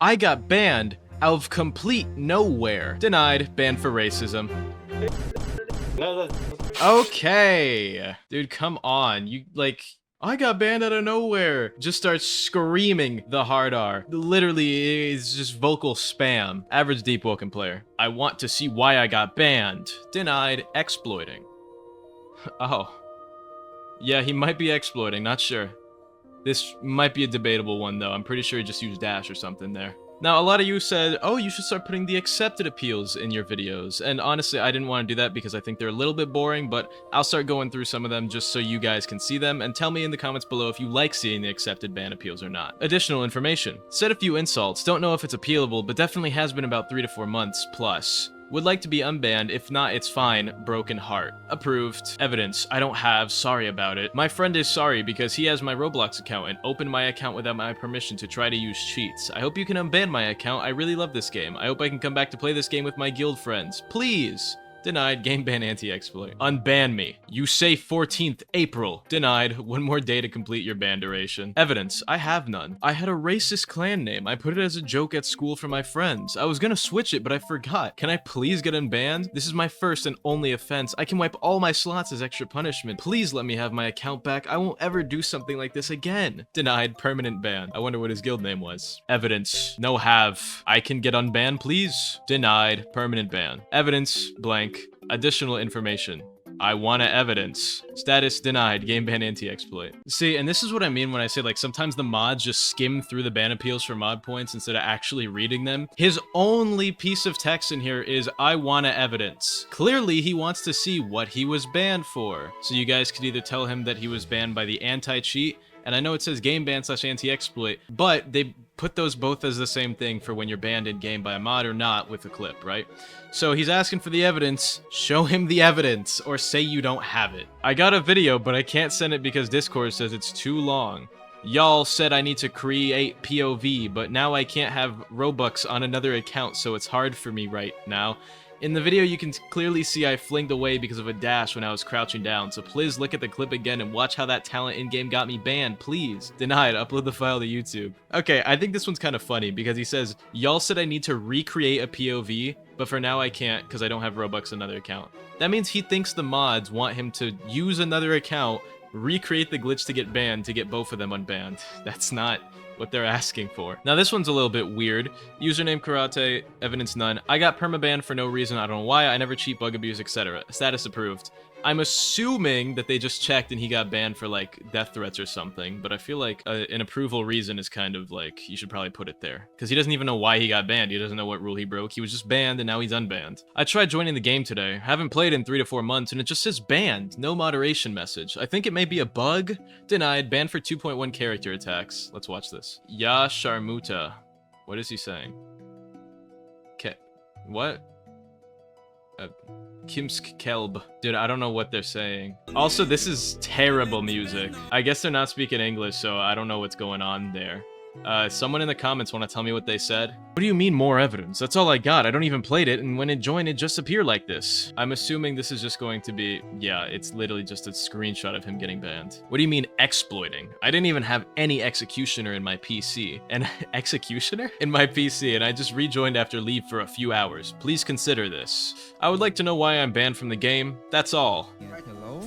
I got banned out of complete nowhere. Denied. Banned for racism. Okay. Dude, come on. You, like... I got banned out of nowhere. Just starts screaming the hard R. Literally, it's just vocal spam. Average Deepwoken player. I want to see why I got banned. Denied. Exploiting. Oh. Yeah, he might be exploiting, not sure. This might be a debatable one, though. I'm pretty sure he just used dash or something there. Now, a lot of you said, oh, you should start putting the accepted appeals in your videos. And honestly, I didn't want to do that because I think they're a little bit boring, but I'll start going through some of them just so you guys can see them, and tell me in the comments below if you like seeing the accepted ban appeals or not. Additional information. Said a few insults, don't know if it's appealable, but definitely has been about 3 to 4 months plus. Would like to be unbanned, if not, it's fine. Broken heart. Approved. Evidence. I don't have. Sorry about it. My friend is sorry because he has my Roblox account and opened my account without my permission to try to use cheats. I hope you can unban my account. I really love this game. I hope I can come back to play this game with my guild friends. Please! Denied. Game ban anti-exploit. Unban me. You say 14th April. Denied. 1 more day to complete your ban duration. Evidence. I have none. I had a racist clan name. I put it as a joke at school for my friends. I was gonna switch it, but I forgot. Can I please get unbanned? This is my first and only offense. I can wipe all my slots as extra punishment. Please let me have my account back. I won't ever do something like this again. Denied. Permanent ban. I wonder what his guild name was. Evidence. No have. I can get unbanned, please. Denied. Permanent ban. Evidence. Blank. Additional information. I want evidence. Status denied. Game ban anti-exploit. See, and this is what I mean when I say, like, sometimes the mods just skim through the ban appeals for mod points instead of actually reading them. His only piece of text in here is, I want evidence. Clearly, he wants to see what he was banned for. So you guys could either tell him that he was banned by the anti-cheat, and I know it says game ban / anti-exploit, but they put those both as the same thing for when you're banned in game by a mod or not with a clip, right? So he's asking for the evidence. Show him the evidence, or say you don't have it. I got a video, but I can't send it because Discord says it's too long. Y'all said I need to create POV, but now I can't have Robux on another account, so it's hard for me right now. In the video, you can clearly see I flinged away because of a dash when I was crouching down, so please look at the clip again and watch how that talent in-game got me banned, please. Denied, upload the file to YouTube. Okay, I think this one's kind of funny because he says, y'all said I need to recreate a POV, but for now I can't because I don't have Robux on another account. That means he thinks the mods want him to use another account, recreate the glitch to get banned to get both of them unbanned. That's not what they're asking for. Now this one's a little bit weird. Username karate, evidence none. I got permabanned for no reason, I don't know why, I never cheat, bug abuse, etc. Status approved. I'm assuming that they just checked and he got banned for like death threats or something, but I feel like an approval reason is kind of like, you should probably put it there. Because he doesn't even know why he got banned, he doesn't know what rule he broke, he was just banned and now he's unbanned. I tried joining the game today, haven't played in 3 to 4 months and it just says banned, no moderation message. I think it may be a bug. Denied, banned for 2.1 character attacks. Let's watch this. Ya Sharmuta. What is he saying? What? Kimsk Kelb. Dude, I don't know what they're saying. Also, this is terrible music. I guess they're not speaking English, so I don't know what's going on there. Someone in the comments want to tell me what they said? What do you mean more evidence? That's all I got. I don't even played it, and when it joined, it just appeared like this. I'm assuming this is just going to be... Yeah, it's literally just a screenshot of him getting banned. What do you mean exploiting? I didn't even have any executioner in my PC. And executioner? In my PC, and I just rejoined after leave for a few hours. Please consider this. I would like to know why I'm banned from the game. That's all. Hello?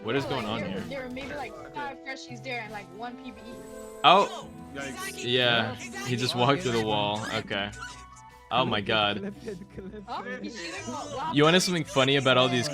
What is going on here? There were maybe like 5 freshies there and like 1 PBE. Oh! Yeah, he just walked through the wall. Okay. Oh my god. Oh, you see them? Wow. You want to know something funny about all these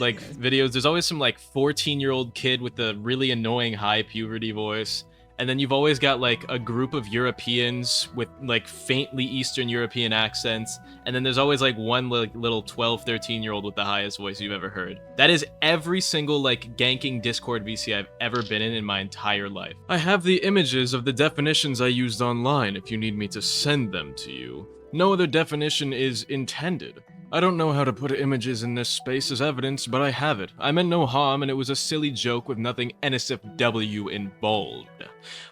like videos? There's always some like 14-year-old kid with a really annoying high puberty voice. And then you've always got like a group of Europeans with like faintly Eastern European accents. And then there's always like one like little 12, 13-year-old with the highest voice you've ever heard. That is every single like ganking Discord VC I've ever been in my entire life. I have the images of the definitions I used online if you need me to send them to you. No other definition is intended. I don't know how to put images in this space as evidence, but I have it. I meant no harm, and it was a silly joke with nothing NSFW in bold.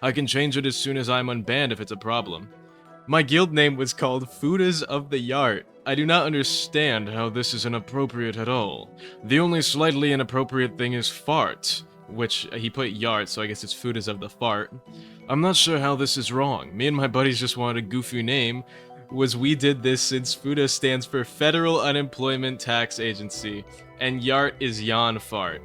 I can change it as soon as I'm unbanned if it's a problem. My guild name was called Fudas of the Yart. I do not understand how this is inappropriate at all. The only slightly inappropriate thing is fart. which he put Yart, so I guess it's food is of the fart. I'm not sure how this is wrong. Me and my buddies just wanted a goofy name. We did this since FUTA stands for Federal Unemployment Tax Agency, and Yart is yawn fart.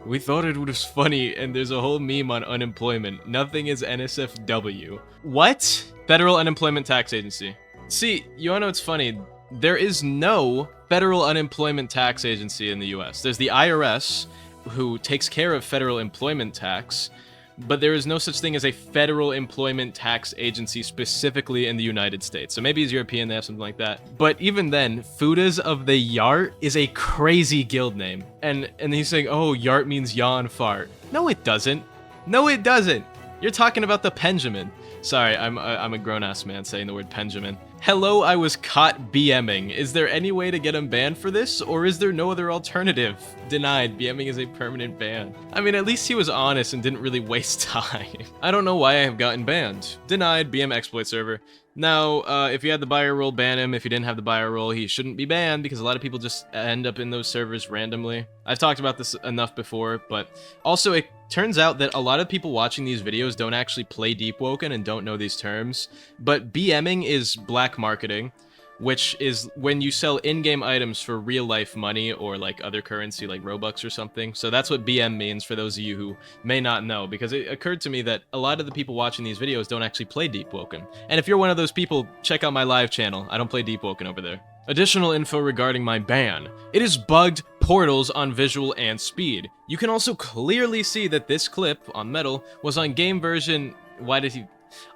We thought it was funny, and there's a whole meme on unemployment. Nothing is NSFW. What? Federal Unemployment Tax Agency. See, you wanna know what's funny? There is no Federal Unemployment Tax Agency in the US. There's the IRS, who takes care of federal employment tax, but there is no such thing as a Federal Employment Tax Agency specifically in the United States. So maybe it's European, they have something like that. But even then, Fudas of the Yart is a crazy guild name. And he's saying, oh, Yart means yawn fart. No, it doesn't. No, it doesn't. You're talking about the Benjamin. Sorry, I'm a grown-ass man saying the word Benjamin. Hello, I was caught BMing. Is there any way to get him banned for this, or is there no other alternative? Denied. BMing is a permanent ban. I mean, at least he was honest and didn't really waste time. I don't know why I have gotten banned. Denied. BM exploit server. Now, if you had the buyer role, ban him. If you didn't have the buyer role, he shouldn't be banned because a lot of people just end up in those servers randomly. I've talked about this enough before, but also it turns out that a lot of people watching these videos don't actually play Deepwoken and don't know these terms, but BMing is black marketing, which is when you sell in-game items for real-life money or like other currency like Robux or something. So that's what BM means for those of you who may not know, because it occurred to me that a lot of the people watching these videos don't actually play Deepwoken. And if you're one of those people, check out my live channel. I don't play Deepwoken over there. Additional info regarding my ban. It is bugged portals on visual and speed. You can also clearly see that this clip on Metal was on game version... Why did he...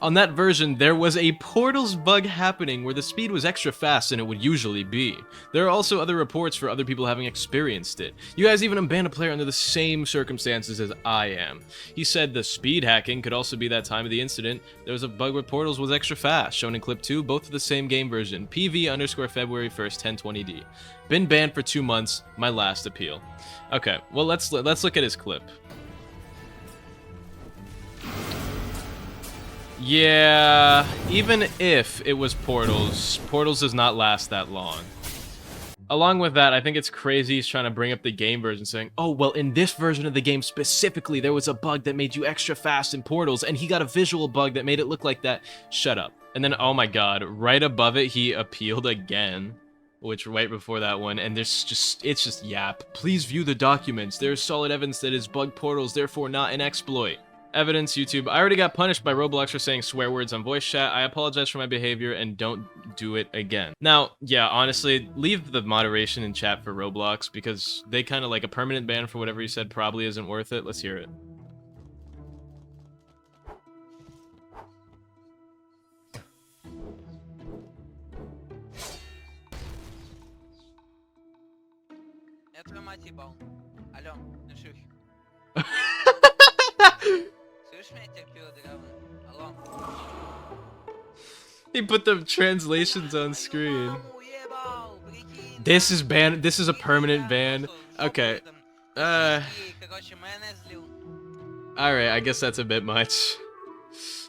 On that version, there was a portals bug happening where the speed was extra fast than it would usually be. There are also other reports for other people having experienced it. You guys even unbanned a player under the same circumstances as I am. He said the speed hacking could also be that time of the incident. There was a bug where portals was extra fast, shown in clip 2, both of the same game version. PV_February 1st, 1020D. Been banned for 2 months, my last appeal. Okay, well let's look at his clip. Yeah, even if it was Portals, Portals does not last that long. Along with that, I think it's crazy he's trying to bring up the game version saying, oh, well, in this version of the game specifically, there was a bug that made you extra fast in Portals, and he got a visual bug that made it look like that. Shut up. And then, oh my god, right above it, he appealed again, which right before that one, and it's just yap. Please view the documents. There's solid evidence that it's bugged Portals, therefore not an exploit. Evidence, YouTube. I already got punished by Roblox for saying swear words on voice chat. I apologize for my behavior and don't do it again. Now, yeah, honestly, leave the moderation in chat for Roblox because they kind of like a permanent ban for whatever he said probably isn't worth it. Let's hear it. Я твою мать ебал. Алло, ну шух. Слышь меня, терпила дрова? Алло. He put the translations on screen. This is ban. This is a permanent ban. Okay. Alright, I guess that's a bit much.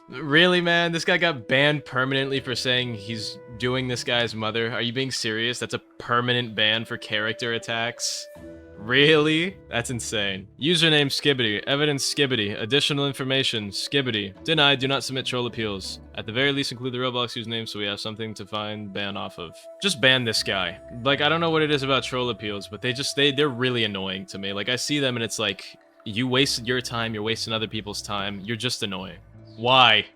Really, man? This guy got banned permanently for saying he's doing this guy's mother? Are you being serious? That's a permanent ban for character attacks? Really? That's insane. Username Skibbity. Evidence Skibbity. Additional information Skibbity. Denied. Do not submit troll appeals. At the very least, include the Roblox username so we have something to find ban off of. Just ban this guy. Like, I don't know what it is about troll appeals, but they're really annoying to me. Like, I see them and it's like, you wasted your time, you're wasting other people's time. You're just annoying. Why?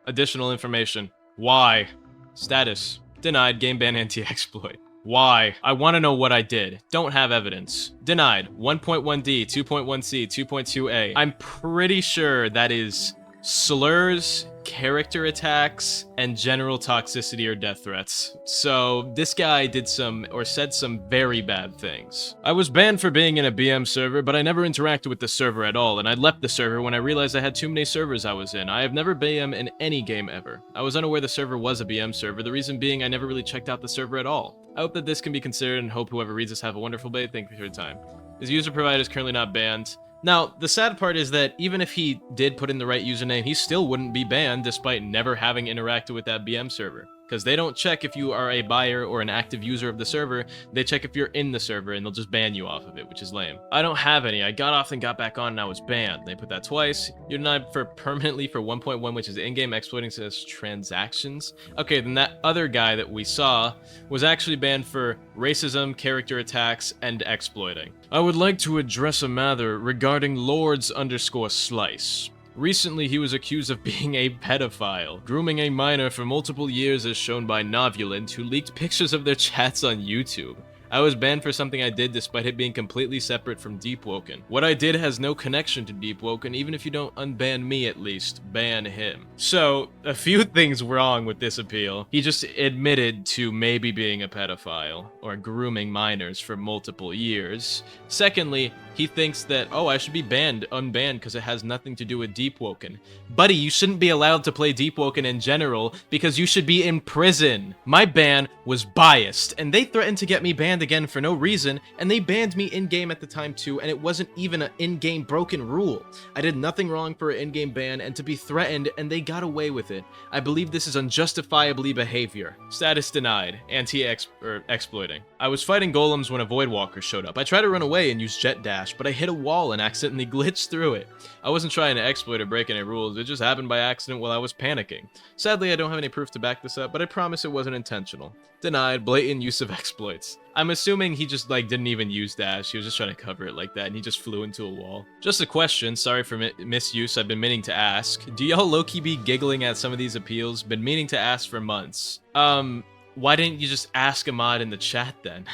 Additional information. Why? Status. Denied. Game ban anti-exploit. Why? I want to know what I did. Don't have evidence. Denied. 1.1D, 2.1C, 2.2A. I'm pretty sure that is slurs, character attacks, and general toxicity or death threats. So this guy did said some very bad things. I was banned for being in a BM server, but I never interacted with the server at all, and I left the server when I realized I had too many servers I was in. I have never BM in any game ever. I was unaware the server was a BM server, the reason being I never really checked out the server at all. I hope that this can be considered and hope whoever reads this have a wonderful day. Thank you for your time. His user provider is currently not banned. Now, the sad part is that even if he did put in the right username, he still wouldn't be banned despite never having interacted with that BM server. because they don't check if you are a buyer or an active user of the server. They check if you're in the server, and they'll just ban you off of it, which is lame. I don't have any. I got off and got back on, and I was banned. They put that twice. You're denied for permanently for 1.1, which is in-game exploiting says transactions. Okay, then that other guy that we saw was actually banned for racism, character attacks, and exploiting. I would like to address a matter regarding Lords_Slice. Recently, he was accused of being a pedophile, grooming a minor for multiple years as shown by Novulant, who leaked pictures of their chats on YouTube. I was banned for something I did despite it being completely separate from Deepwoken. What I did has no connection to Deepwoken, even if you don't unban me at least, ban him. So, a few things wrong with this appeal. He just admitted to maybe being a pedophile, or grooming minors for multiple years. Secondly, he thinks that, oh, I should be unbanned because it has nothing to do with Deepwoken. Buddy, you shouldn't be allowed to play Deepwoken in general because you should be in prison. My ban was biased, and they threatened to get me banned again for no reason, and they banned me in-game at the time too, and it wasn't even an in-game broken rule. I did nothing wrong for an in-game ban, and to be threatened, and they got away with it. I believe this is unjustifiably behavior. Status denied. Exploiting. I was fighting golems when a Voidwalker showed up. I tried to run away and use Jet Dash, but I hit a wall and accidentally glitched through it. I wasn't trying to exploit or break any rules, it just happened by accident while I was panicking. Sadly, I don't have any proof to back this up, but I promise it wasn't intentional. Denied. Blatant use of exploits. I'm assuming he just, didn't even use Dash, he was just trying to cover it like that, and he just flew into a wall. Just a question, sorry for misuse, I've been meaning to ask. Do y'all low-key be giggling at some of these appeals? Been meaning to ask for months. Why didn't you just ask a mod in the chat then?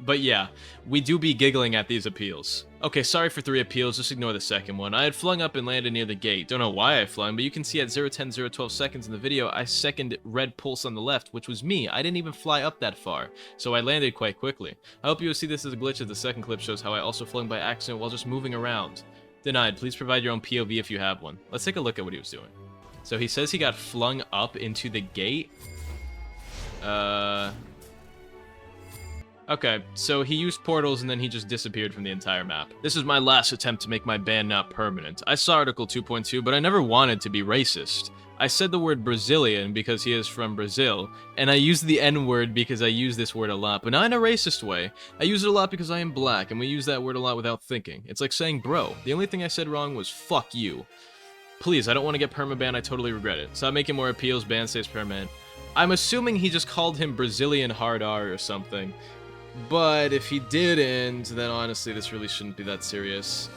But yeah, we do be giggling at these appeals. Okay, sorry for 3 appeals, just ignore the second one. I had flung up and landed near the gate. Don't know why I flung, but you can see at 0:10:012 seconds in the video, I second red pulse on the left, which was me. I didn't even fly up that far, so I landed quite quickly. I hope you will see this as a glitch, as the second clip shows how I also flung by accident while just moving around. Denied. Please provide your own POV if you have one. Let's take a look at what he was doing. So he says he got flung up into the gate. Okay, so he used portals and then he just disappeared from the entire map. This is my last attempt to make my ban not permanent. I saw Article 2.2, but I never wanted to be racist. I said the word Brazilian because he is from Brazil, and I used the N-word because I use this word a lot, but not in a racist way. I use it a lot because I am black, and we use that word a lot without thinking. It's like saying bro. The only thing I said wrong was fuck you. Please, I don't want to get permaban, I totally regret it. Stop making more appeals, ban stays permanent. I'm assuming he just called him Brazilian hard R or something. But if he didn't, then honestly, this really shouldn't be that serious.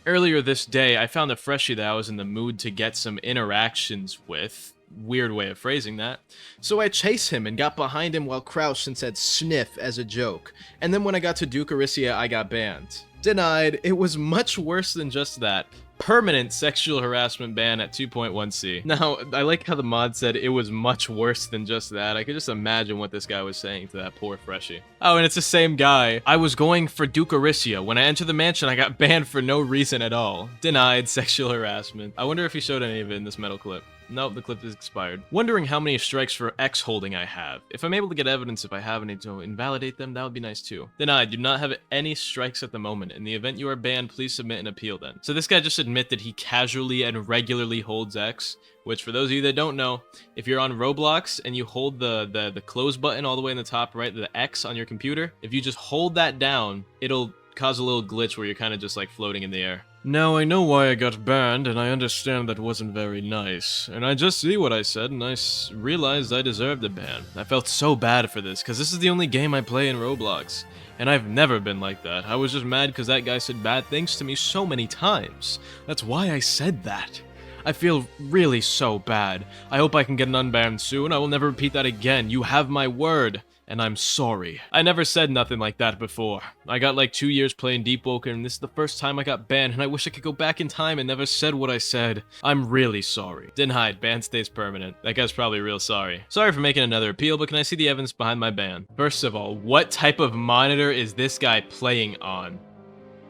Earlier this day, I found a freshie that I was in the mood to get some interactions with. Weird way of phrasing that. So I chased him and got behind him while crouched and said sniff as a joke. And then when I got to Ducaricia, I got banned. Denied. It was much worse than just that. Permanent sexual harassment ban at 2.1c. Now, I like how the mod said it was much worse than just that. I could just imagine what this guy was saying to that poor freshie. Oh, and it's the same guy. I was going for Ducaricia. When I entered the mansion, I got banned for no reason at all. Denied sexual harassment. I wonder if he showed any of it in this metal clip. Nope, the clip is expired. Wondering how many strikes for X holding I have. If I'm able to get evidence if I have any to invalidate them, that would be nice too. Denied, do not have any strikes at the moment. In the event you are banned, please submit an appeal then. So this guy just admitted that he casually and regularly holds X, which for those of you that don't know, if you're on Roblox and you hold the close button all the way in the top right, the X on your computer, if you just hold that down, it'll cause a little glitch where you're kind of just like floating in the air. Now I know why I got banned, and I understand that wasn't very nice. And I just see what I said, and I realized I deserved a ban. I felt so bad for this, because this is the only game I play in Roblox. And I've never been like that. I was just mad because that guy said bad things to me so many times. That's why I said that. I feel really so bad. I hope I can get an unban soon. I will never repeat that again. You have my word. And I'm sorry. I never said nothing like that before. I got like 2 years playing Deepwoken, and this is the first time I got banned, and I wish I could go back in time and never said what I said. I'm really sorry. Denied. Ban stays permanent. That guy's probably real sorry. Sorry for making another appeal, but can I see the evidence behind my ban? First of all, what type of monitor is this guy playing on?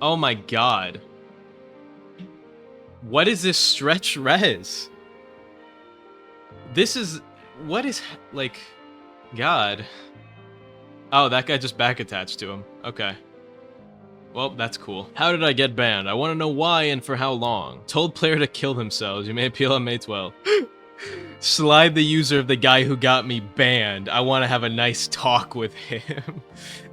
Oh my god. What is this stretch res? This is... What is... like... God... Oh, that guy just back attached to him. Okay. Well, that's cool. How did I get banned? I want to know why and for how long. Told player to kill themselves. You may appeal on May 12th. Slide the user of the guy who got me banned. I want to have a nice talk with him.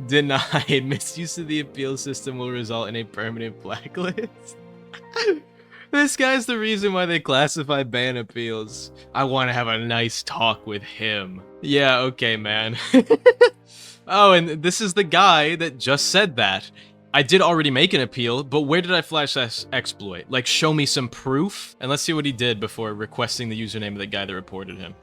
Denied. Misuse of the appeal system will result in a permanent blacklist. This guy's the reason why they classify ban appeals. I want to have a nice talk with him. Yeah, okay, man. Oh, and this is the guy that just said that. I did already make an appeal, but where did I flash this exploit? Like, show me some proof? And let's see what he did before requesting the username of the guy that reported him.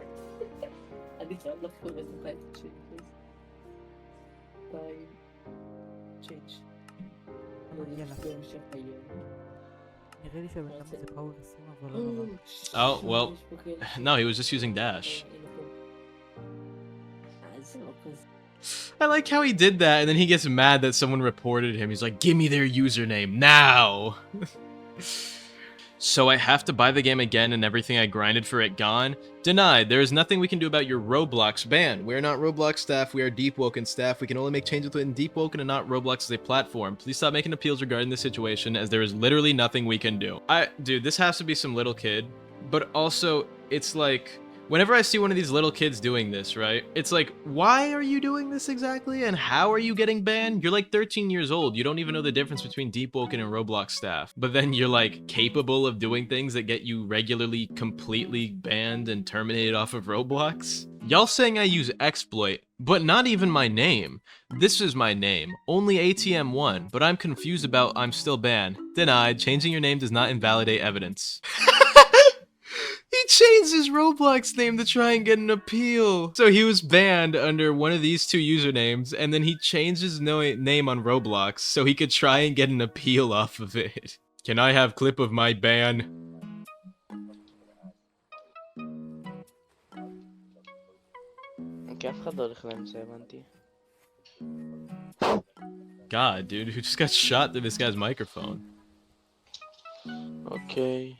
Oh, well, no, he was just using dash. I like how he did that, and then he gets mad that someone reported him. He's like, give me their username now. So I have to buy the game again and everything I grinded for it gone? Denied. There is nothing we can do about your Roblox ban. We are not Roblox staff, we are Deepwoken staff. We can only make changes within Deepwoken and not Roblox as a platform. Please stop making appeals regarding this situation, as there is literally nothing we can do. Dude, this has to be some little kid, but also, it's like, whenever I see one of these little kids doing this, right? It's like, why are you doing this exactly? And how are you getting banned? You're like 13 years old. You don't even know the difference between Deepwoken and Roblox staff. But then you're like capable of doing things that get you regularly completely banned and terminated off of Roblox? Y'all saying I use exploit, but not even my name. This is my name, only ATM1, but I'm confused about I'm still banned. Denied. Changing your name does not invalidate evidence. He changed his Roblox name to try and get an appeal. So he was banned under one of these two usernames, and then he changed his name on Roblox so he could try and get an appeal off of it. Can I have clip of my ban? God, dude, who just got shot through this guy's microphone? Okay.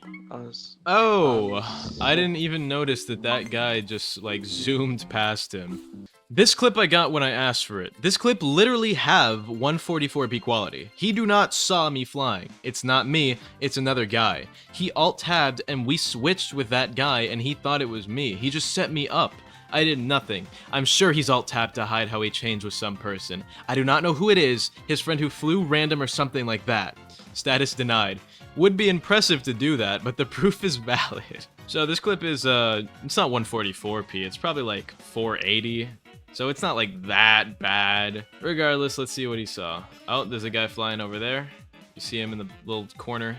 Oh, I didn't even notice that that guy just like zoomed past him. This clip I got when I asked for it. This clip literally have 144p quality. He do not saw me flying. It's not me, it's another guy. He alt-tabbed and we switched with that guy and he thought it was me. He just set me up. I did nothing. I'm sure he's alt-tabbed to hide how he changed with some person. I do not know who it is, his friend who flew random or something like that. Status denied. Would be impressive to do that, but the proof is valid. So this clip is, it's not 144p, it's probably like 480. So it's not like that bad. Regardless, let's see what he saw. Oh, there's a guy flying over there. You see him in the little corner.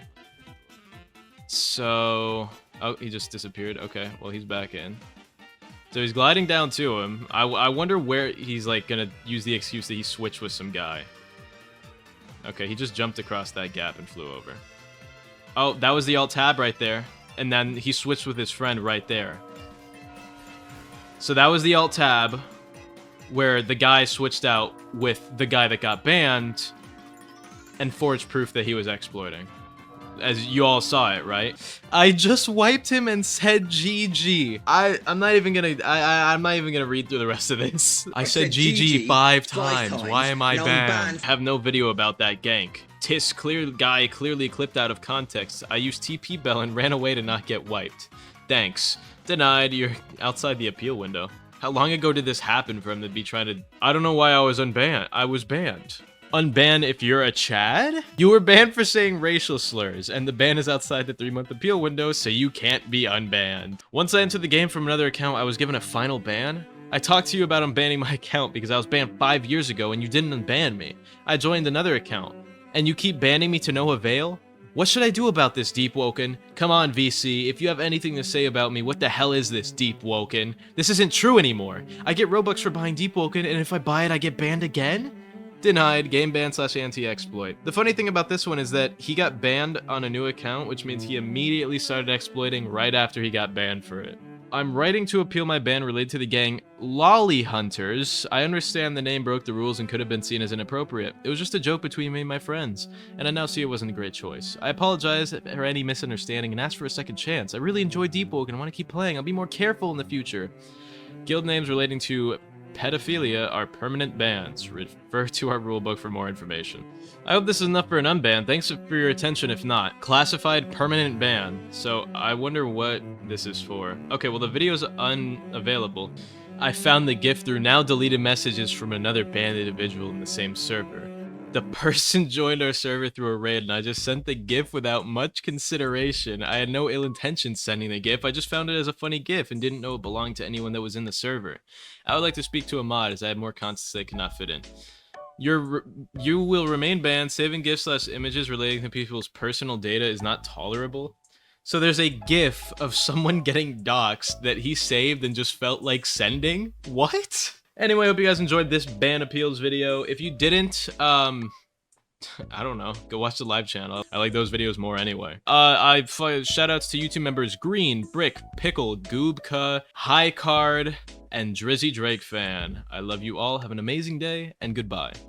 So, oh, he just disappeared. Okay, well, he's back in. So he's gliding down to him. I wonder where he's like gonna use the excuse that he switched with some guy. Okay, he just jumped across that gap and flew over. Oh, that was the alt-tab right there. And then he switched with his friend right there. So that was the alt-tab where the guy switched out with the guy that got banned and forged proof that he was exploiting. As you all saw it, right? I just wiped him and said GG. I'm not even gonna read through the rest of this. I said GG 5 times. Why am I banned? Have no video about that gank. Tis guy clearly clipped out of context. I used TP Bell and ran away to not get wiped. Thanks. Denied. You're outside the appeal window. How long ago did this happen for him to be trying to... I don't know why I was unbanned. I was banned. Unban if you're a Chad? You were banned for saying racial slurs, and the ban is outside the 3-month appeal window, so you can't be unbanned. Once I entered the game from another account, I was given a final ban. I talked to you about unbanning my account because I was banned 5 years ago and you didn't unban me. I joined another account, and you keep banning me to no avail? What should I do about this, Deepwoken? Come on, VC, if you have anything to say about me, what the hell is this, Deepwoken? This isn't true anymore. I get Robux for buying Deepwoken, and if I buy it, I get banned again? Denied. Game ban / anti-exploit. The funny thing about this one is that he got banned on a new account, which means he immediately started exploiting right after he got banned for it. I'm writing to appeal my ban related to the gang Lolly Hunters. I understand the name broke the rules and could have been seen as inappropriate. It was just a joke between me and my friends, and I now see it wasn't a great choice. I apologize for any misunderstanding and ask for a second chance. I really enjoy Deepwoken and want to keep playing. I'll be more careful in the future. Guild names relating to pedophilia are permanent bans. Refer to our rulebook for more information. I hope this is enough for an unban. Thanks for your attention if not. Classified permanent ban. So I wonder what this is for. Okay, well the video is unavailable. I found the GIF through now deleted messages from another banned individual in the same server. The person joined our server through a raid and I just sent the GIF without much consideration. I had no ill intention sending the GIF, I just found it as a funny GIF and didn't know it belonged to anyone that was in the server. I would like to speak to a mod as I had more contents that could not fit in. You will remain banned. Saving GIFs/images relating to people's personal data is not tolerable. So there's a GIF of someone getting doxxed that he saved and just felt like sending? What? Anyway, I hope you guys enjoyed this ban appeals video. If you didn't, I don't know, go watch the live channel. I like those videos more anyway. Shoutouts to YouTube members Green, Brick, Pickle, Goobka, High Card, and Drizzy Drake Fan. I love you all, have an amazing day, and goodbye.